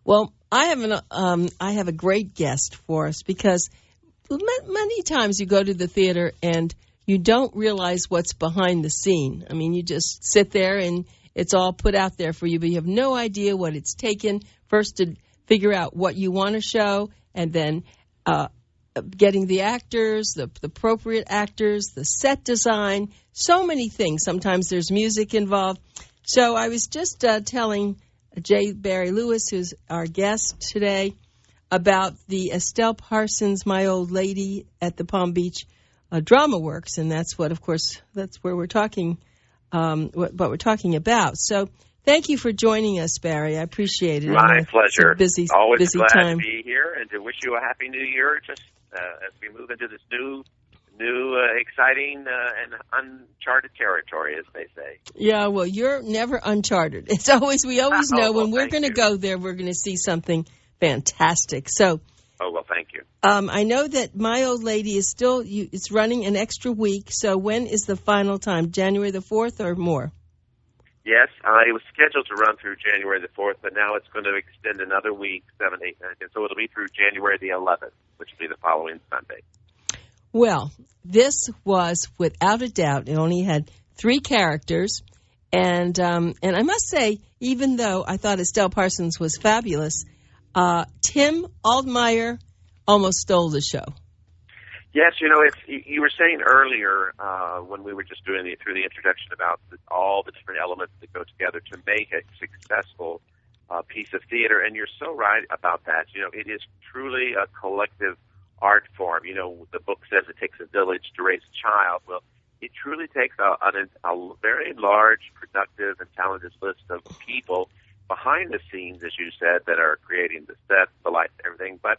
Well, I have a great guest for us because many times you go to the theater and you don't realize what's behind the scene. I mean, you just sit there and it's all put out there for you, but you have no idea what it's taken first to figure out what you want to show, and then getting the actors, the appropriate actors, the set design, so many things. Sometimes there's music involved. So I was just telling J. Barry Lewis, who's our guest today, about the Estelle Parsons, My Old Lady at the Palm Beach Dramaworks, and that's what, of course, that's where we're talking, what we're talking about. So thank you for joining us, Barry. I appreciate it. My pleasure. Always busy glad time to be here and to wish you a happy new year as we move into this new exciting and uncharted territory, as they say. Yeah, well, you're never uncharted. It's always, we always know when we're going to go there, we're going to see something fantastic. So, thank you. I know that My Old Lady is still, it's running an extra week. So when is the final time? January the 4th or more? Yes, it was scheduled to run through January the 4th, but now it's going to extend another week, 7, 8, 9, 10. So it'll be through January the 11th, which will be the following Sunday. Well, this was, without a doubt, it only had 3 characters. And I must say, even though I thought Estelle Parsons was fabulous, Tim Altmeyer almost stole the show. Yes, you were saying earlier when we were just doing through the introduction about all the different elements that go together to make a successful piece of theater, and you're so right about that. It is truly a collective art form. The book says it takes a village to raise a child. Well, it truly takes a very large, productive, and talented list of people behind the scenes, as you said, that are creating the sets, the lights, everything. But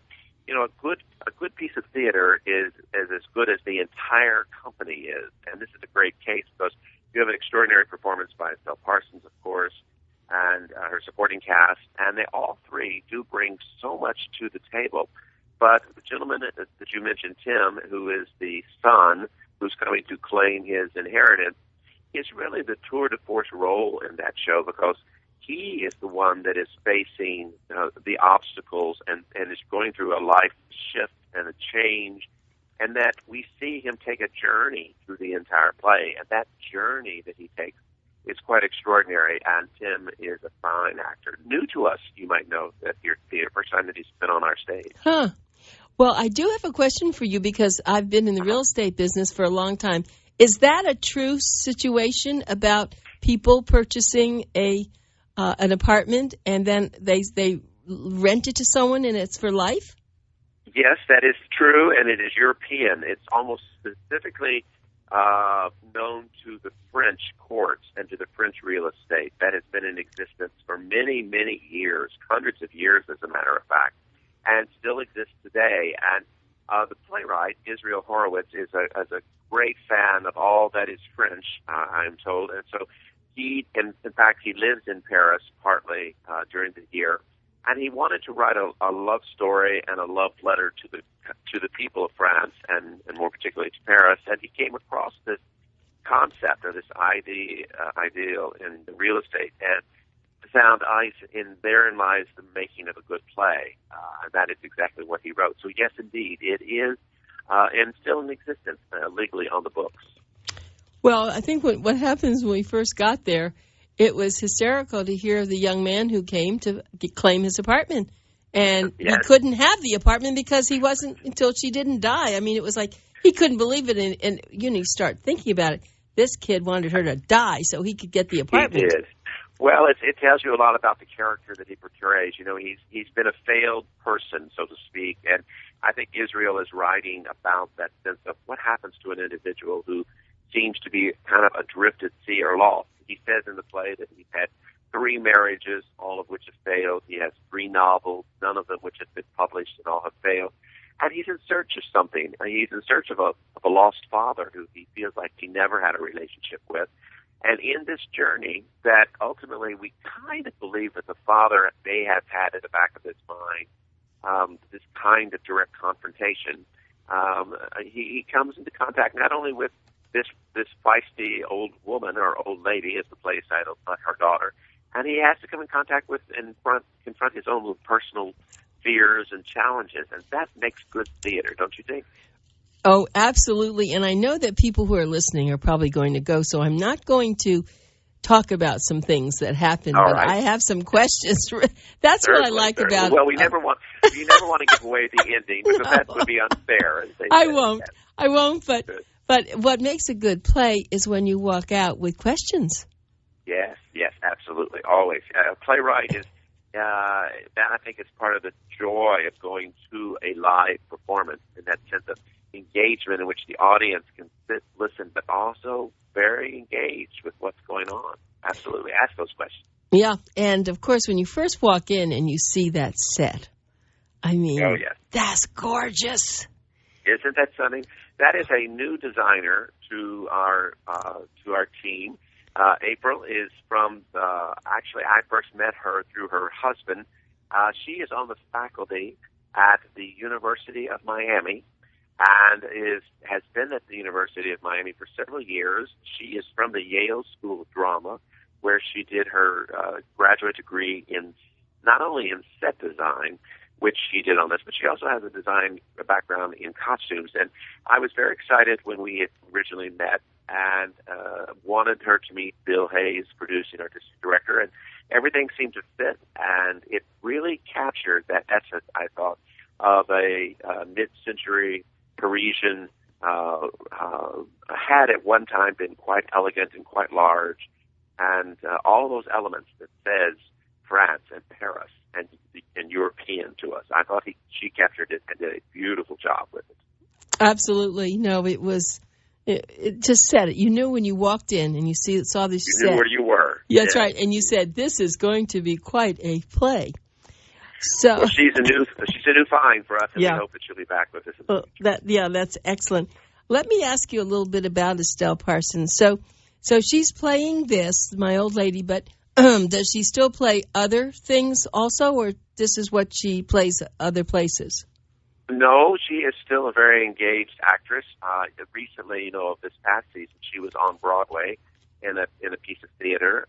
a good piece of theater is as good as the entire company is, and this is a great case because you have an extraordinary performance by Estelle Parsons, of course, and her supporting cast, and they all 3 do bring so much to the table. But the gentleman that you mentioned, Tim, who is the son who's coming to claim his inheritance, is really the tour de force role in that show because he is the one that is facing the obstacles and is going through a life shift and a change, and that we see him take a journey through the entire play. And that journey that he takes is quite extraordinary, and Tim is a fine actor. New to us, you might know, that your theater, first time that he's been on our stage. Huh. Well, I do have a question for you because I've been in the real estate business for a long time. Is that a true situation about people purchasing an apartment and then they rent it to someone and it's for life? Yes, that is true, and it is European. It's almost specifically known to the French courts and to the French real estate. That has been in existence for many, many years, hundreds of years, as a matter of fact, and still exists today. And the playwright, Israel Horowitz, is a great fan of all that is French, I'm told, and so in fact, he lives in Paris partly during the year, and he wanted to write a love story and a love letter to the people of France, and more particularly to Paris. And he came across this concept or this ideal in the real estate, and found therein lies the making of a good play, and that is exactly what he wrote. So yes, indeed, it is, and still in existence legally on the books. Well, I think what happens when we first got there, it was hysterical to hear the young man who came to claim his apartment. And He couldn't have the apartment because he wasn't until she didn't die. I mean, it was like he couldn't believe it. And you start thinking about it. This kid wanted her to die so he could get the apartment. He did. Well, it tells you a lot about the character that he portrays. He's been a failed person, so to speak. And I think Israel is writing about that sense of what happens to an individual who seems to be kind of adrift at sea or lost. He says in the play that he's had 3 marriages, all of which have failed. He has 3 novels, none of them which have been published, and all have failed. And he's in search of something. He's in search of a lost father who he feels like he never had a relationship with. And in this journey, that ultimately we kind of believe that the father may have had at the back of his mind this kind of direct confrontation. He comes into contact not only with this feisty old woman or old lady, as the play title, her daughter. and he has to come in contact with and confront his own personal fears and challenges, and that makes good theater, don't you think? Oh, absolutely. And I know that people who are listening are probably going to go, so I'm not going to talk about some things that happened, All but right. I have some questions. That's what I like about. Well, you never want to give away the ending because that would be unfair. As they I say. won't. I won't. But what makes a good play is when you walk out with questions. Yes, absolutely, always. A playwright is. That I think is part of the joy of going to a live performance, in that sense of engagement in which the audience can sit, listen, but also very engaged with what's going on. Absolutely. Ask those questions. Yeah. And, of course, when you first walk in and you see that set, I mean, oh, yes. That's gorgeous. Isn't that something? That is a new designer to our team. April is from, actually, I first met her through her husband. She is on the faculty at the University of Miami and has been at the University of Miami for several years. She is from the Yale School of Drama, where she did her graduate degree in not only in set design, which she did on this, but she also has a design background in costumes. And I was very excited when we had originally met and wanted her to meet Bill Hayes, producing artistic director, and everything seemed to fit. And it really captured that essence, I thought, of a mid-century Parisian, had at one time been quite elegant and quite large, and all those elements that says France and Paris and European to us. I thought she captured it and did a beautiful job with it. Absolutely. No, it was... It just said it. You knew when you walked in and you saw this set. You knew where you were. Yeah, that's right. And you said, this is going to be quite a play. So well, she's a new find for us, and we hope that she'll be back with us. That's excellent. Let me ask you a little bit about Estelle Parsons. So she's playing this, my old lady, but does she still play other things also, or this is what she plays other places? No, she is still a very engaged actress. Recently, this past season, she was on Broadway in a piece of theater.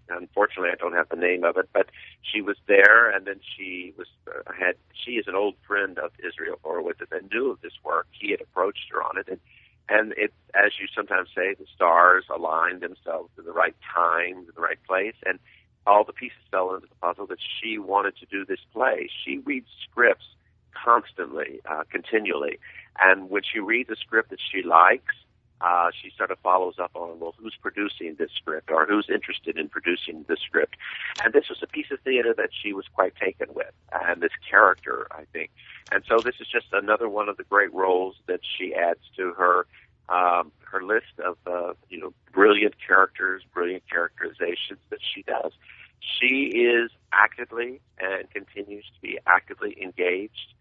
Unfortunately, I don't have the name of it, but she was there, and then she is an old friend of Israel Horowitz and knew of this work. He had approached her on it, and it, as you sometimes say, the stars aligned themselves in the right time, in the right place, and all the pieces fell into the puzzle that she wanted to do this play. She reads scripts constantly, continually. And when she reads a script that she likes, she sort of follows up on, well, who's producing this script or who's interested in producing this script? And this was a piece of theater that she was quite taken with, and this character, I think. And so this is just another one of the great roles that she adds to her list of, brilliant characters, brilliant characterizations that she does. She is actively and continues to be actively engaged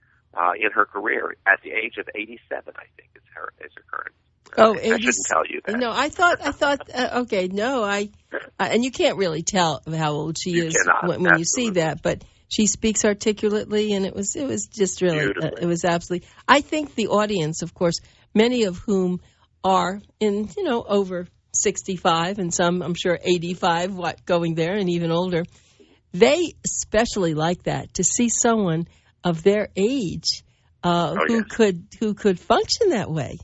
in her career at the age of 87, I think, is her current. Oh, I shouldn't tell you that. No, I thought. Okay, no, and you can't really tell how old she is when you see that, but she speaks articulately, and it was just really, it was absolutely. I think the audience, of course, many of whom are in over 65, and some I'm sure 85, going there, and even older, they especially like that, to see someone of their age who could function that way.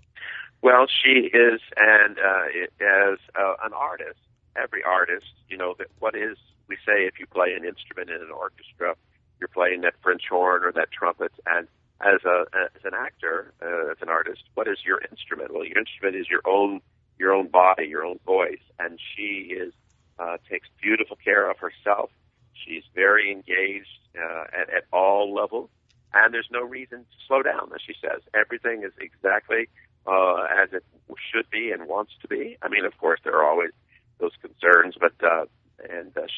Well, she is, and as an artist, every artist, we say if you play an instrument in an orchestra, you're playing that French horn or that trumpet, and as an actor, as an artist, what is your instrument? Well, your instrument is your own body, your own voice, and she takes beautiful care of herself. She's very engaged at all levels, and there's no reason to slow down, as she says. Everything is exactly as it should be and wants to be. I mean, of course, there are always those concerns, but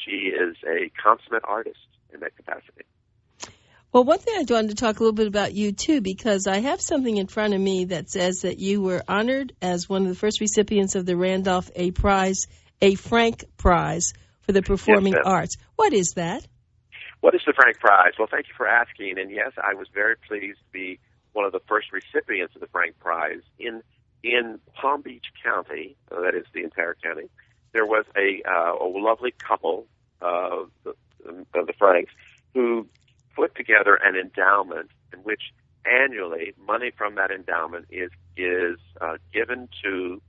she is a consummate artist in that capacity. Well, one thing I wanted to talk a little bit about you, too, because I have something in front of me that says that you were honored as one of the first recipients of the Randolph A. Frank Prize for the Performing Arts. What is that? What is the Frank Prize? Well, thank you for asking. And, yes, I was very pleased to be one of the first recipients of the Frank Prize. In Palm Beach County, that is the entire county, there was a lovely couple the Franks, who put together an endowment in which annually money from that endowment is given to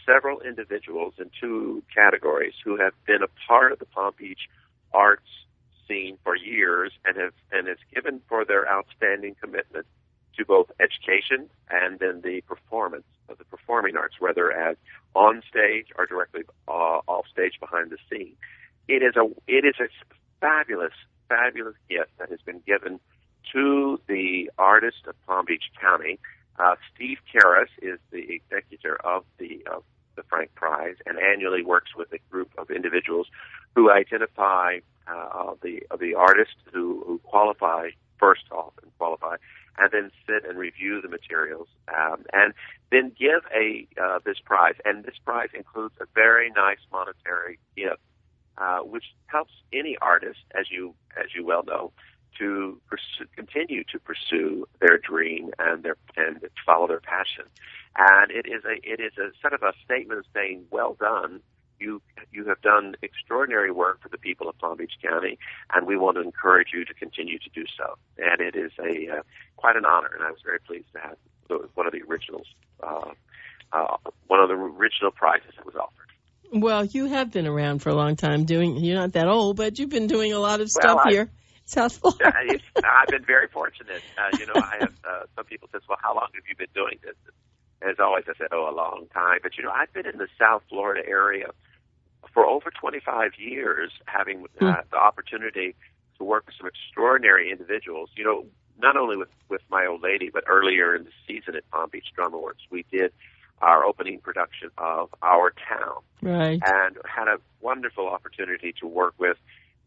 several individuals in two categories who have been a part of the Palm Beach arts scene for years and is given for their outstanding commitment to both education and then the performance of the performing arts, whether as on stage or directly off stage behind the scene. It is a fabulous gift that has been given to the artists of Palm Beach County. Steve Karras is the executor of the Frank Prize, and annually works with a group of individuals who identify the artists who qualify first off and then sit and review the materials, and then give this prize. And this prize includes a very nice monetary gift, which helps any artist, as you well know, to continue to pursue their dream and follow their passion. And it is a sort of a statement of saying, well done. You have done extraordinary work for the people of Palm Beach County, and we want to encourage you to continue to do so. And it is quite an honor, and I was very pleased to have one of the original prizes that was offered. Well, you have been around for a long time you're not that old, but you've been doing a lot of stuff here. South Florida. I've been very fortunate. I have some people say, well, how long have you been doing this? And as always, I said, a long time. But, I've been in the South Florida area for over 25 years, having the opportunity to work with some extraordinary individuals, not only with my old lady, but earlier in the season at Palm Beach Dramaworks, we did our opening production of Our Town. Right. And had a wonderful opportunity to work with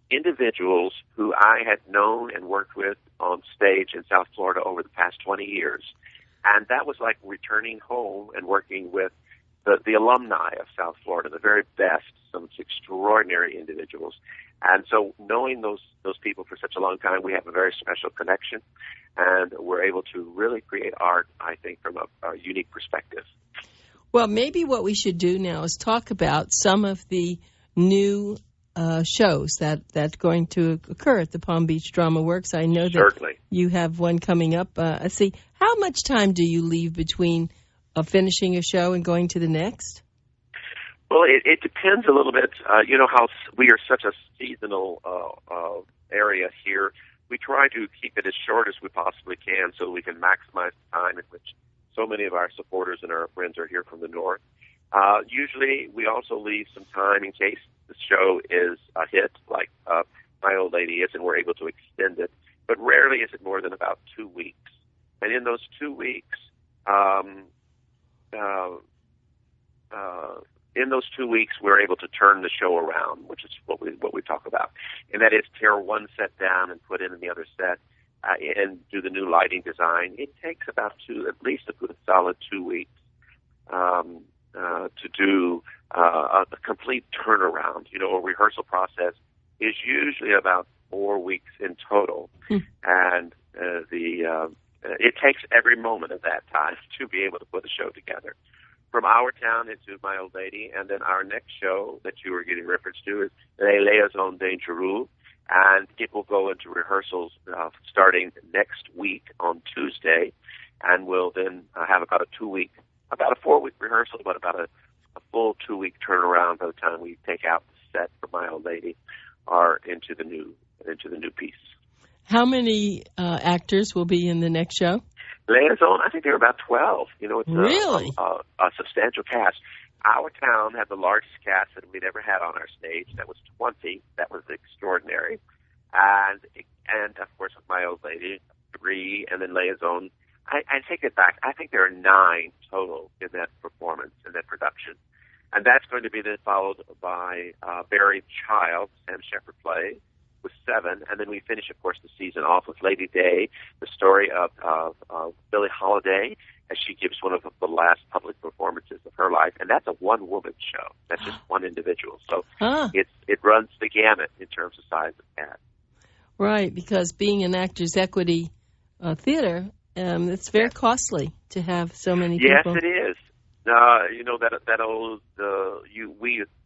individuals who I had known and worked with on stage in South Florida over the past 20 years. And that was like returning home and working with the alumni of South Florida, the very best, some extraordinary individuals. And so knowing those people for such a long time, we have a very special connection, and we're able to really create art, I think, from a unique perspective. Well, maybe what we should do now is talk about some of the new shows that's going to occur at the Palm Beach Dramaworks. I know that Certainly. You have one coming up. Let's see, how much time do you leave between finishing a show and going to the next? Well, it depends a little bit. How we are such a seasonal area here. We try to keep it as short as we possibly can so we can maximize the time in which so many of our supporters and our friends are here from the north. Usually, we also leave some time in case the show is a hit, like My Old Lady is, and we're able to extend it. But rarely is it more than about 2 weeks. And in those 2 weeks, we're able to turn the show around, which is what we talk about, and that is tear one set down and put in the other set, and do the new lighting design. It takes about at least a good solid 2 weeks to do a complete turnaround. A rehearsal process is usually about 4 weeks in total, and it takes every moment of that time to be able to put a show together. From Our Town into My Old Lady, and then our next show that you were getting reference to is Les Liaisons Dangereux, and it will go into rehearsals starting next week on Tuesday, and we'll then have about a 4-week rehearsal, but about a full 2-week turnaround by the time we take out the set for My Old Lady or into the new piece. How many actors will be in the next show? Liaison, I think there are about 12. It's really a substantial cast. Our Town had the largest cast that we'd ever had on our stage. That was 20. That was extraordinary. And of course, with My Old Lady, 3, and then Liaison. I take it back. I think there are 9 total in that performance, in that production. And that's going to be then followed by Buried Child, Sam Shepard play, with 7, and then we finish, of course, the season off with Lady Day, the story of Billie Holiday, as she gives one of the last public performances of her life, and that's a one-woman show. That's just one individual. So it runs the gamut in terms of size of cast. Right, because being an Actors Equity theater, it's very costly to have so many people. Yes, it is.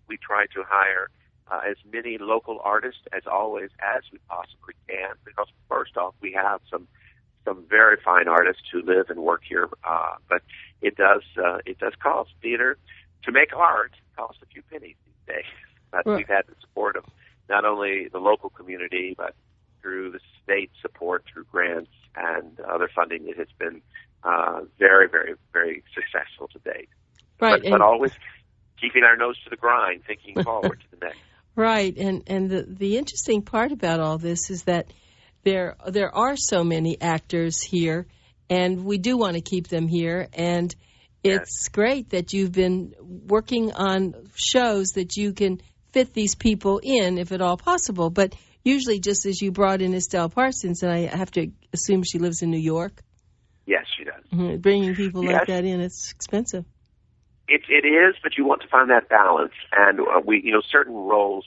We try to hire as many local artists as always as we possibly can, because first off, we have some very fine artists who live and work here, but it does cost. Theater to make art costs a few pennies these days. But We've had the support of not only the local community, but through the state support, through grants and other funding. It has been very, very, very successful to date. Right, but always keeping our nose to the grind, thinking forward to the next. Right, and the interesting part about all this is that there are so many actors here, and we do want to keep them here, and it's great that you've been working on shows that you can fit these people in, if at all possible. But usually, just as you brought in Estelle Parsons, and I have to assume she lives in New York. Yes, she does. Mm-hmm. Bringing people like that in, it's expensive. It is, but you want to find that balance. And certain roles,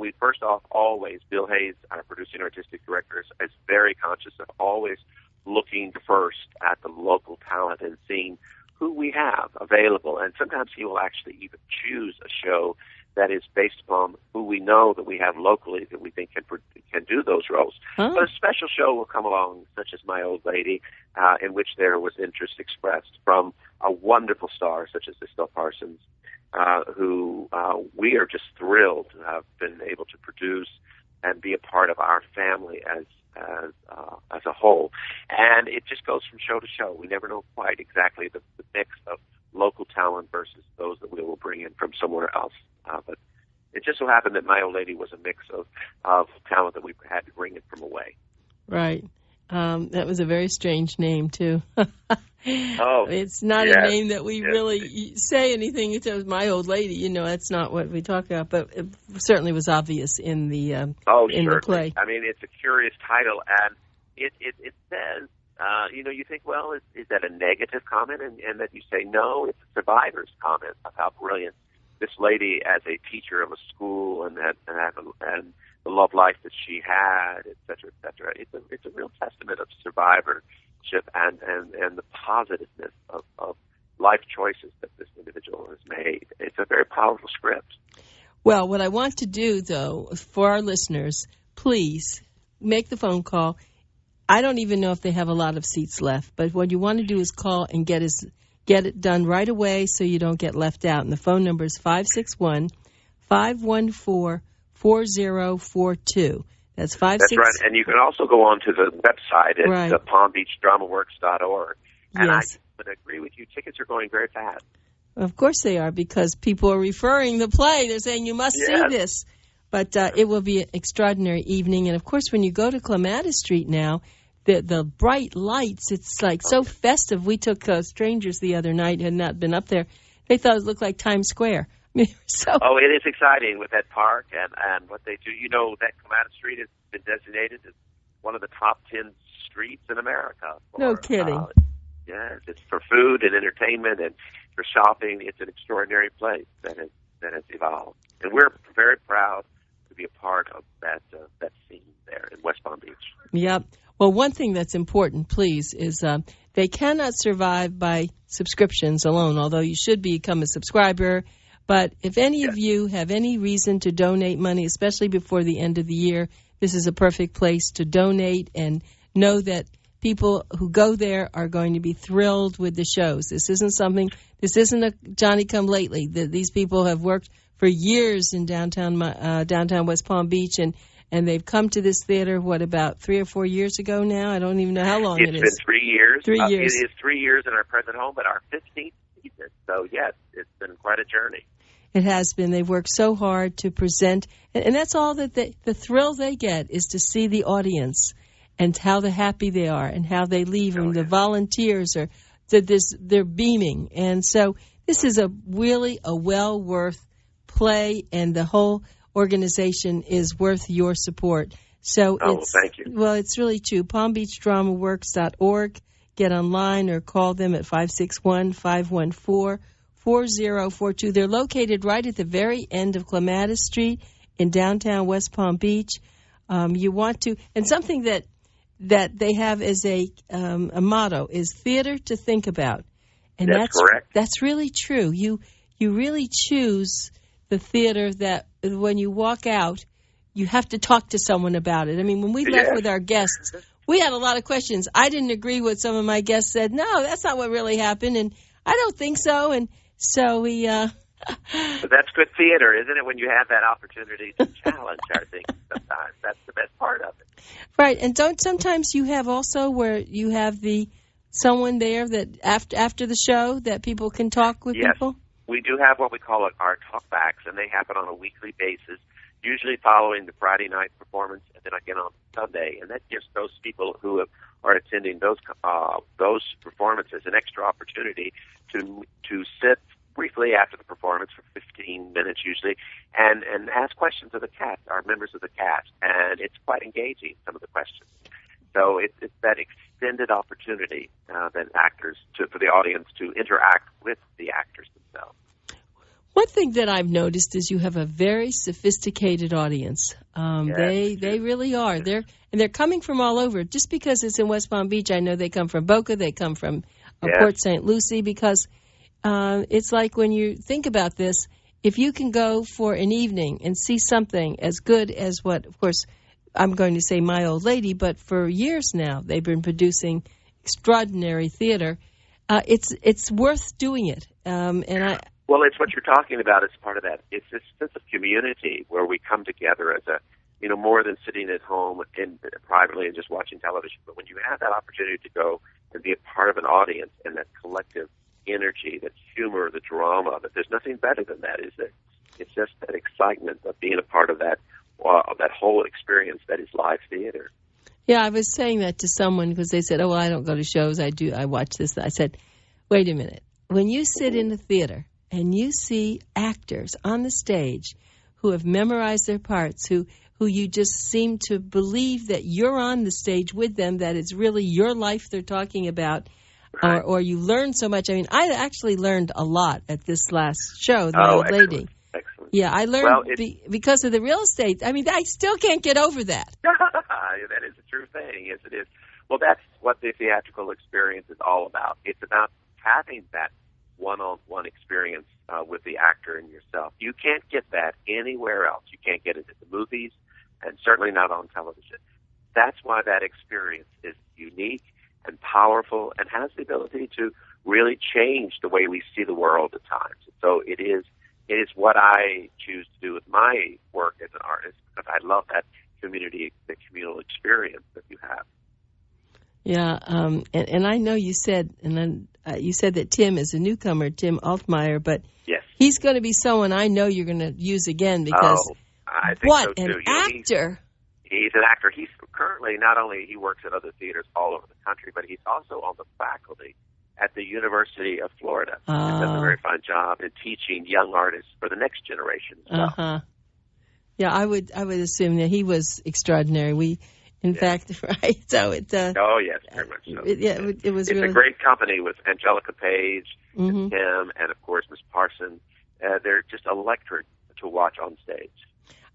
we first off always, Bill Hayes, our producing artistic director, is very conscious of always looking first at the local talent and seeing who we have available. And sometimes he will actually even choose a show that is based upon who we know that we have locally that we think can do those roles. Huh? But a special show will come along, such as My Old Lady, in which there was interest expressed from a wonderful star such as Estelle Parsons, who we are just thrilled to have been able to produce and be a part of our family as a whole. And it just goes from show to show. We never know quite exactly the mix of local talent versus those that we will bring in from somewhere else. But it just so happened that My Old Lady was a mix of talent that we had to bring in from away. Right. That was a very strange name, too. It's not yes, a name that we really say anything. It was My Old Lady. That's not what we talk about. But it certainly was obvious in the the play. I mean, it's a curious title, and it says, you think, well, is that a negative comment? And that you say, no, it's a survivor's comment of how brilliant this lady as a teacher of a school and the love life that she had, et cetera, et cetera. It's a real testament of survivorship and the positiveness of life choices that this individual has made. It's a very powerful script. Well, what I want to do, though, for our listeners, please make the phone call. I don't even know if they have a lot of seats left, but what you want to do is call and get it done right away so you don't get left out. And the phone number is 561-514-4042. That's 561. That's right. And you can also go on to the website at palmbeachdramaworks.org. And yes. I would agree with you. Tickets are going very fast. Of course they are, because people are referring the play. They're saying, you must see this. But it will be an extraordinary evening. And, of course, when you go to Clematis Street now, the bright lights, it's like so festive. We took strangers the other night, had not been up there. They thought it looked like Times Square. I mean, it is exciting with that park and what they do. That Clematis Street has been designated as one of the top 10 streets in America. No kidding. Yes, it's for food and entertainment and for shopping. It's an extraordinary place that has evolved. And we're very proud to be a part of that scene there in West Palm Beach. Yep. Well, one thing that's important, please, is they cannot survive by subscriptions alone, although you should become a subscriber. But if any of you have any reason to donate money, especially before the end of the year, this is a perfect place to donate, and know that people who go there are going to be thrilled with the shows. This isn't a Johnny-come-lately. These people have worked for years in downtown West Palm Beach, and they've come to this theater, about 3 or 4 years ago now? I don't even know how long it is. It's been 3 years. 3 years. It is 3 years in our present home, but our 15th season. So, yes, it's been quite a journey. It has been. They've worked so hard to present. And that's all that the thrill they get is to see the audience and how happy they are and how they leave. And the volunteers they're beaming. And so this is really a well worth play, and the whole organization is worth your support. So thank you. Well, it's really true. PalmBeachDramaWorks.org. Get online or call them at 561-514-4042. They're located right at the very end of Clematis Street in downtown West Palm Beach. You want to, and something that they have as a motto is theater to think about. And that's correct. That's really true. You really choose the theater that when you walk out, you have to talk to someone about it. I mean, when we left with our guests, we had a lot of questions. I didn't agree with some of my guests said, no, that's not what really happened, and I don't think so. And so we... But that's good theater, isn't it, when you have that opportunity to challenge our thinking sometimes. That's the best part of it. Right, and sometimes you have also where you have someone there that after the show that people can talk with people? Yes, we do have what we call our talkbacks, and they happen on a weekly basis, usually following the Friday night performance and then again on Sunday. And that gives those people who are attending those performances an extra opportunity to sit briefly after the performance for 15 minutes usually and ask questions of the cast, our members of the cast. And it's quite engaging, some of the questions. So it's that extended opportunity for the audience to interact with the actors themselves. One thing that I've noticed is you have a very sophisticated audience. Yes. They really are. They're coming from all over. Just because it's in West Palm Beach, I know they come from Boca, they come from Port St. Lucie, because it's like when you think about this, if you can go for an evening and see something as good as what, of course, I'm going to say My Old Lady, but for years now they've been producing extraordinary theater. It's worth doing it. Well, it's what you're talking about. It's part of that. It's this sense of community where we come together as more than sitting at home privately and just watching television. But when you have that opportunity to go and be a part of an audience and that collective energy, that humor, the drama, that there's nothing better than that, is that it's just that excitement of being a part of that whole experience that is live theater. Yeah, I was saying that to someone because they said, oh, well, I don't go to shows. I watch this. I said, wait a minute. When you sit in the theater and you see actors on the stage who have memorized their parts, who you just seem to believe that you're on the stage with them, that it's really your life they're talking about, right. or you learn so much. I mean, I actually learned a lot at this last show, The Old Lady. Excellent. Yeah, I learned because of the real estate. I mean, I still can't get over that. That is a true thing. Yes, it is. Well, that's what the theatrical experience is all about. It's about having that one-on-one experience with the actor and yourself. You can't get that anywhere else. You can't get it at the movies, and certainly not on television. That's why that experience is unique and powerful and has the ability to really change the way we see the world at times. So it is what I choose to do with my work as an artist, because I love that community, the communal experience that you have. Yeah, and I know you said, you said that Tim is a newcomer, Tim Altmeyer, but yes, he's going to be someone I know you're going to use again because I think what so too. An actor! He's an actor. He's currently not only he works at other theaters all over the country, but he's also on the faculty at the University of Florida. He does a very fine job in teaching young artists for the next generation. Yeah, I would assume that he was extraordinary. In fact, right? So it. Oh yes, very much so. It was. It's really a great company with Angelica Page and Tim, and of course Miss Parson. They're just electric to watch on stage.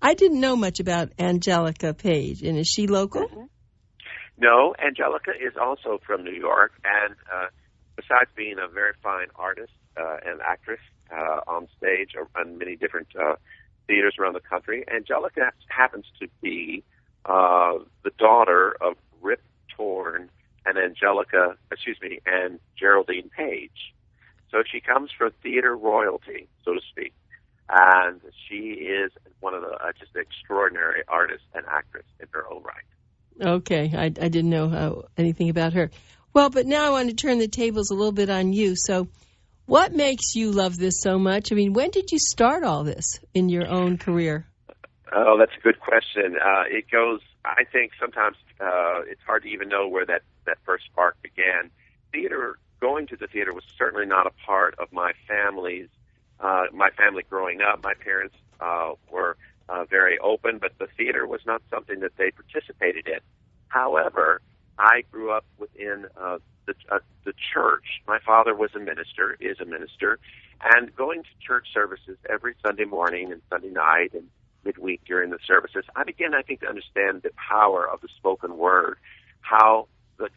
I didn't know much about Angelica Page, and is she local? Mm-hmm. No, Angelica is also from New York, and besides being a very fine artist and actress on stage on many different theaters around the country, Angelica happens to be the daughter of Rip Torn and and Geraldine Page. So she comes from theater royalty, so to speak. And she is one of the just extraordinary artists and actress in her own right. Okay, I didn't know anything about her. Well, but now I want to turn the tables a little bit on you. So what makes you love this so much? I mean, when did you start all this in your own career? Oh, that's a good question. It goes, I think sometimes it's hard to even know where that first spark began. Going to the theater was certainly not a part of my family growing up. My parents were very open, but the theater was not something that they participated in. However, I grew up within the church. My father is a minister, and going to church services every Sunday morning and Sunday night and midweek during the services, I began, I think, to understand the power of the spoken word, how, the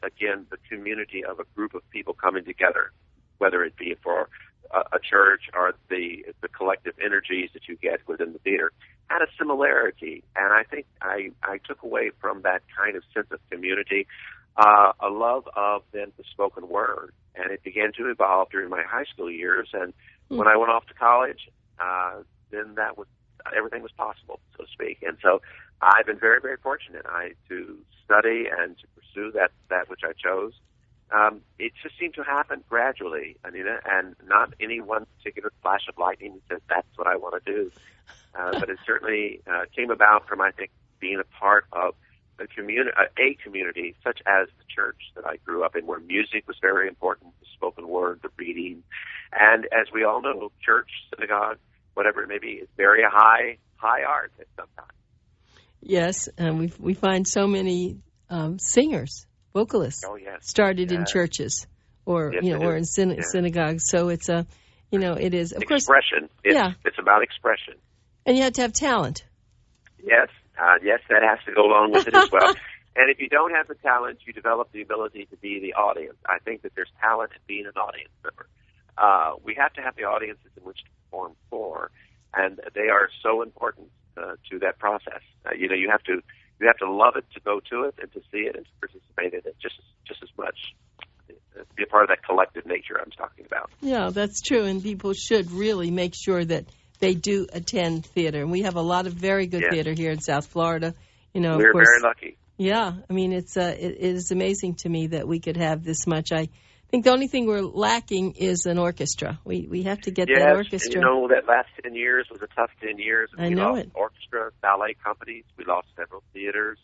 community of a group of people coming together, whether it be for a church or the collective energies that you get within the theater had a similarity. And I think I took away from that kind of sense of community a love of then the spoken word. And it began to evolve during my high school years. And when I went off to college, then everything was possible, so to speak. And so I've been very, very fortunate to study and to pursue that which I chose. It just seemed to happen gradually, Anita, and not any one particular flash of lightning said that's what I want to do. But it certainly came about from, I think, being a part of a community such as the church that I grew up in, where music was very important, the spoken word, the reading. And as we all know, church, synagogue, whatever it may be, is very high art at some time. Yes, and we find so many singers, vocalists, started in churches or or in synagogues. So it's it is of expression. Course, it's about expression, and you have to have talent. Yes, that has to go along with it as well. And if you don't have the talent, you develop the ability to be the audience. I think that there's talent in being an audience member. We have to have the audiences in which to perform for, and they are so important to that process. You have to love it to go to it and to see it and to participate in it just as much. Be a part of that collective nature I'm talking about. Yeah, that's true, and people should really make sure that they do attend theater. And we have a lot of very good theater here in South Florida. We're of course, very lucky. Yeah, I mean, it is amazing to me that we could have this much. I think the only thing we're lacking is an orchestra. We have to get that orchestra. That last 10 years was a tough 10 years. I know it. Orchestra, ballet companies. We lost several theaters.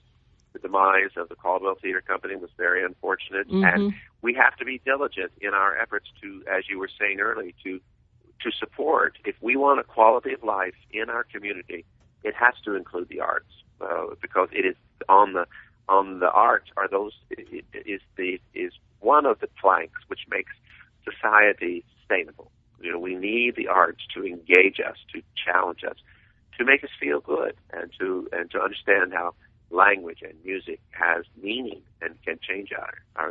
The demise of the Caldwell Theater Company was very unfortunate. Mm-hmm. And we have to be diligent in our efforts to, as you were saying earlier, to support. If we want a quality of life in our community, it has to include the arts, because it is on the arts are those is one of the planks which makes society sustainable. We need the arts to engage us, to challenge us, to make us feel good, and to understand how language and music has meaning and can change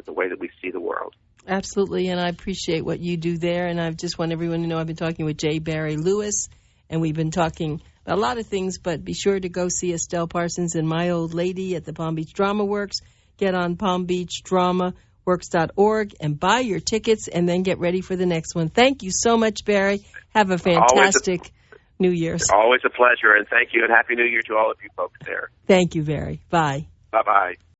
the way that we see the world. Absolutely, and I appreciate what you do there. And I just want everyone to know I've been talking with J. Barry Lewis, and we've been talking about a lot of things, but be sure to go see Estelle Parsons and My Old Lady at the Palm Beach Dramaworks. Get on palmbeachdramaworks.org and buy your tickets, and then get ready for the next one. Thank you so much, Barry. Have a fantastic New Year's. Always a pleasure, and thank you, and Happy New Year to all of you folks there. Thank you, Barry. Bye. Bye-bye.